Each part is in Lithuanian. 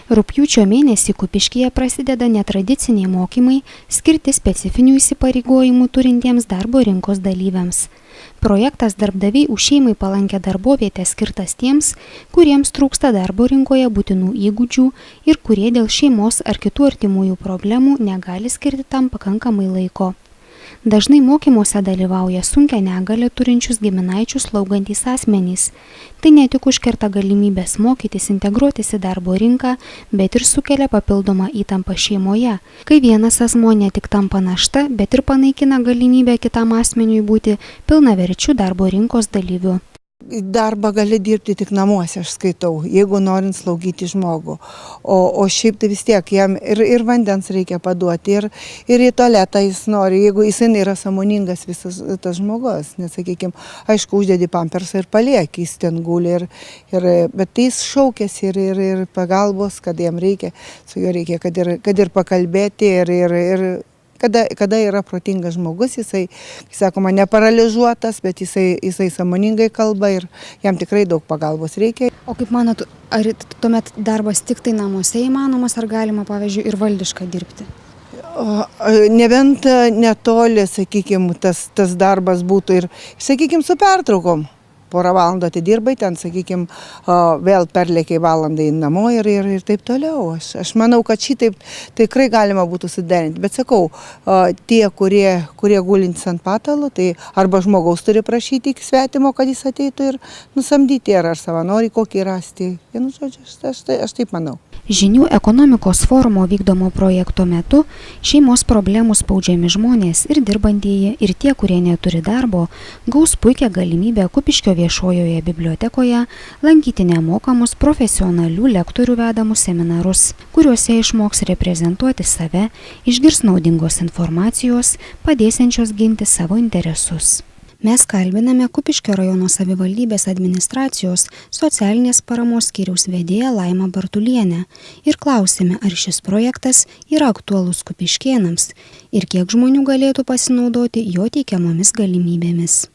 Rugpjūčio mėnesį Kupiškyje prasideda netradiciniai mokymai skirti specifinių įsipareigojimų turintiems darbo rinkos dalyviams. Projektas Darbdaviai už šeimai palankę darbovietę skirtas tiems, kuriems trūksta darbo rinkoje būtinų įgūdžių ir kurie dėl šeimos ar kitų artimųjų problemų negali skirti tam pakankamai laiko. Dažnai mokymuose dalyvauja sunkią negalią turinčius giminaičius slaugantys asmenys. Tai ne tik užkerta galimybės mokytis integruotis į darbo rinką, bet ir sukelia papildomą įtampą šeimoje, kai vienas asmuo ne tik tampa našta, bet ir panaikina galimybę kitam asmeniui būti pilnaverčiu darbo rinkos dalyviu. Darbą gali dirbti tik namuose, aš skaitau, jeigu norint slaugyti žmogų. O šiaip tai vis tiek jam ir vandens reikia paduoti, ir į tualetą jis nori, jeigu jis yra sąmoningas visas tas žmogus. Nes, sakykime, aišku, uždedi pampersą ir palieki, jis ten guli, bet tai jis šaukėsi ir pagalbos, kad jam reikia, su juo reikia, kad ir pakalbėti ir kada yra protingas žmogus, jisai, sakoma, neparalyžiuotas, bet jisai sąmoningai kalba ir jam tikrai daug pagalbos reikia. O kaip manot, ar tuomet darbas tik tai namuose įmanomas, ar galima, pavyzdžiui, ir valdiškai dirbti? Nebent netoli, sakykime, tas darbas būtų ir, sakykime, su pertraukom. Porą valandų atidirbai, ten, sakykime, vėl perlėkiai valandai namo ir taip toliau. Aš manau, kad šitaip tikrai galima būtų suderinti. Bet sakau, tie, kurie gulintis ant patalo, tai arba žmogaus turi prašyti iki svetimo, kad jis ateitų ir nusamdyti, ar savanoriai kokį rasti. Vienu žodžiu, aš taip manau. Žinių ekonomikos forumo vykdomo projekto metu šeimos problemų spaudžiami žmonės ir dirbantieji ir tie, kurie neturi darbo, gaus puikią galimybę Kupiškio viešojoje bibliotekoje lankyti nemokamus profesionalių lektorių vedamus seminarus, kuriuose išmoks reprezentuoti save, išgirs naudingos informacijos, padėsiančios ginti savo interesus. Mes kalbiname Kupiškio rajono savivaldybės administracijos socialinės paramos skyriaus vedėją Laimą Bartulienę ir klausėme, ar šis projektas yra aktualus kupiškėnams ir kiek žmonių galėtų pasinaudoti jo teikiamomis galimybėmis.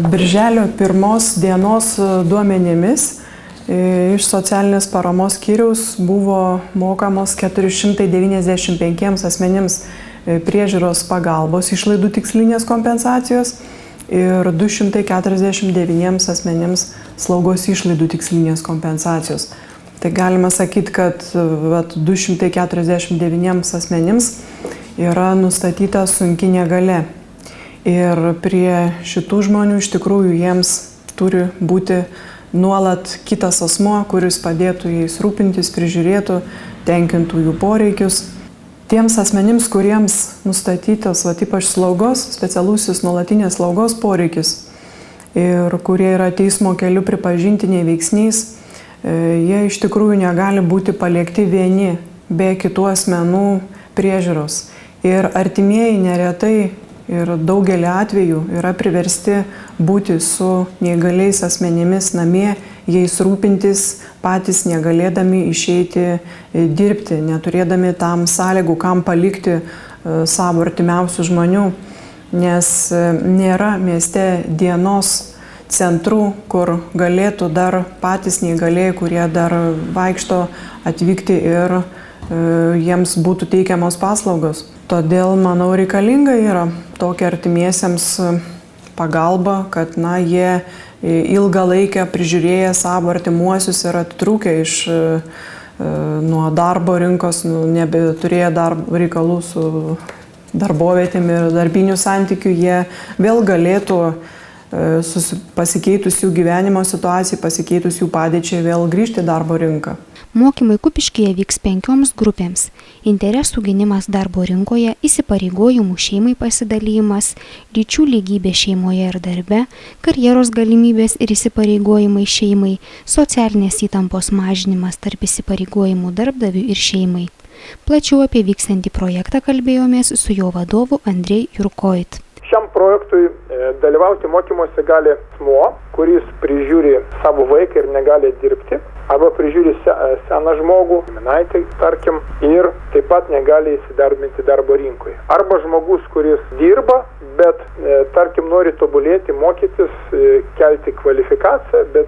Birželio 1 dienos duomenimis iš socialinės paramos skyriaus buvo mokamos 495 asmenims priežiūros pagalbos išlaidų tikslinės kompensacijos ir 249 asmenims slaugos išlaidų tikslinės kompensacijos. Tai galima sakyti, kad 249 asmenims yra nustatyta sunki negalia. Ir prie šitų žmonių iš tikrųjų jiems turi būti nuolat kitas asmuo, kuris padėtų jais rūpintis, prižiūrėtų, tenkintų jų poreikius. Tiems asmenims, kuriems nustatytas ypač slaugos, specialusis nuolatinės slaugos poreikis ir kurie yra teismo keliu pripažinti neveiksniais, jie iš tikrųjų negali būti palikti vieni be kitų asmenų priežiūros. Ir artimieji neretai ir daugelį atvejų yra priversti būti su neįgaliais asmenimis namie, jais rūpintis, patys negalėdami išeiti dirbti, neturėdami tam sąlygų, kam palikti savo artimiausių žmonių, nes nėra mieste dienos centrų, kur galėtų dar patys neįgalėjai, kurie dar vaikšto, atvykti ir jiems būtų teikiamos paslaugos. Todėl, manau, reikalinga yra tokia artimiesiems pagalba, kad jie ilgą laiką prižiūrėję savo artimuosius ir atitrūkę nuo darbo rinkos, nebeturėję reikalų su darbovietėm ir darbinių santykių, jie vėl galėtų pasikeitus jų gyvenimo situacijai, pasikeitus jų padėčiai vėl grįžti į darbo rinką. Mokymai Kupiškyje vyks 5 grupėms – interesų gynimas darbo rinkoje, įsipareigojimų šeimai pasidalymas, lyčių lygybė šeimoje ir darbe, karjeros galimybės ir įsipareigojimai šeimai, socialinės įtampos mažinimas tarp įsipareigojimų darbdavių ir šeimai. Plačiau apie vykstantį projektą kalbėjomės su jo vadovu Andrej Jurkoit. Šiam projektui dalyvauti mokymuose gali asmuo, kuris prižiūri savo vaiką ir negali dirbti, arba prižiūri seną žmogų, giminaitį, tarkim, ir taip pat negali įsidarbinti darbo rinkoje. Arba žmogus, kuris dirba, bet, tarkim, nori tobulėti, mokytis, kelti kvalifikaciją, bet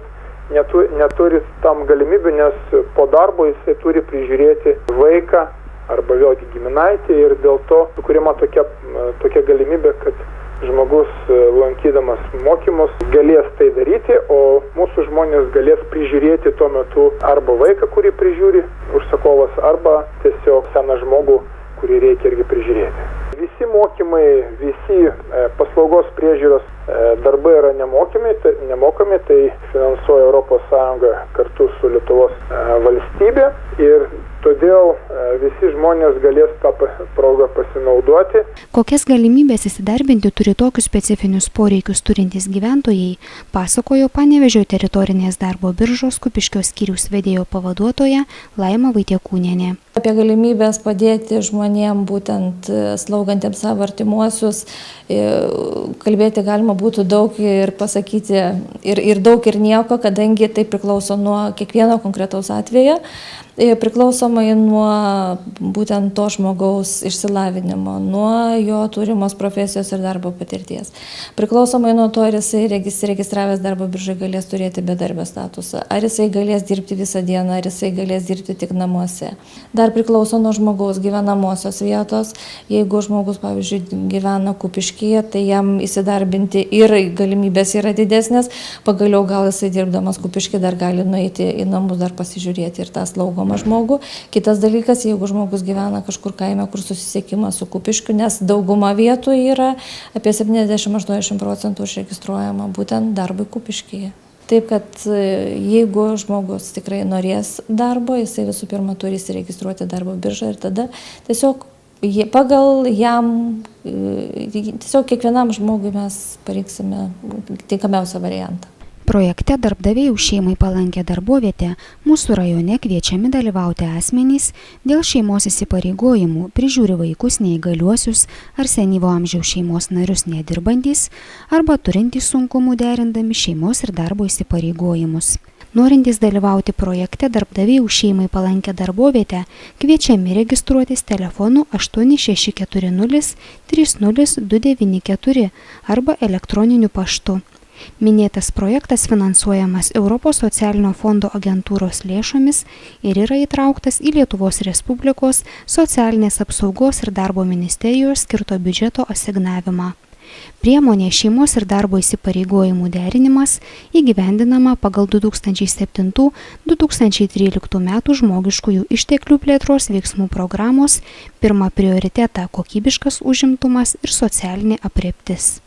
neturi tam galimybių, nes po darbo jisai turi prižiūrėti vaiką arba vėlgi giminaitį ir dėl to sukuriama tokia galimybė, kad žmogus lankydamas mokymus galės tai daryti, o mūsų žmonės galės prižiūrėti tuo metu arba vaiką, kurį prižiūri užsakovas, arba tiesiog seną žmogų, kurį reikia irgi prižiūrėti. Visi mokymai, visi paslaugos priežiūros darbai yra nemokami, tai finansuoja ES kartu su Lietuvos valstybė ir todėl visi žmonės galės tą progą pasinaudoti. Kokias galimybės įsidarbinti turi tokius specifinius poreikius turintys gyventojai, pasakojo Panevėžio teritorinės darbo biržos Kupiškio skyriaus vedėjo pavaduotoja Laima Vaitiekūnienė. Apie galimybės padėti žmonėm, būtent slaugantiems savo artimuosius, kalbėti galima būtų daug ir pasakyti ir daug ir nieko, kadangi tai priklauso nuo kiekvieno konkretaus atvejo, priklausomai nuo būtent to žmogaus išsilavinimo, nuo jo turimos profesijos ir darbo patirties. Priklausomai nuo to, ar jisai registravęs darbo biržai galės turėti bedarbio statusą, ar jisai galės dirbti visą dieną, ar jisai galės dirbti tik namuose. Dar priklauso nuo žmogaus gyvenamosios vietos. Jeigu žmogus, pavyzdžiui, gyvena Kupiškyje, tai jam įsidarbinti ir galimybės yra didesnės. Pagaliau gal jisai dirbdamas Kupiškyje dar gali nueiti į namus, dar pasižiūrėti ir tą slaugomą žmogų. Kitas dalykas, jeigu žmogus gyvena kažkur kaime, kur susisiekimas su Kupiškiu, nes dauguma vietų yra apie 70-80% užregistruojama būtent darbui Kupiškyje. Taip, kad jeigu žmogus tikrai norės darbo, jisai visų pirma turi įsiregistruoti darbo biržą ir tada tiesiog pagal jam, tiesiog kiekvienam žmogui mes parinksime tinkamiausią variantą. Projekte Darbdaviai už šeimai palankę darbovietę mūsų rajone kviečiami dalyvauti asmenys dėl šeimos įsipareigojimų, prižiūri vaikus neįgaliuosius ar senyvo amžiaus šeimos narius nedirbantys arba turintys sunkumų derindami šeimos ir darbo įsipareigojimus. Norintys dalyvauti projekte Darbdaviai už šeimai palankę darbovietę kviečiami registruotis telefonu 8640 30294 arba elektroniniu paštu. Minėtas projektas finansuojamas Europos socialinio fondo agentūros lėšomis ir yra įtrauktas į Lietuvos Respublikos socialinės apsaugos ir darbo ministerijos skirto biudžeto asignavimą. Priemonė šeimos ir darbo įsipareigojimų derinimas įgyvendinama pagal 2007-2013 metų žmogiškųjų išteklių plėtros veiksmų programos pirmą prioritetą kokybiškas užimtumas ir socialinė aprėptis.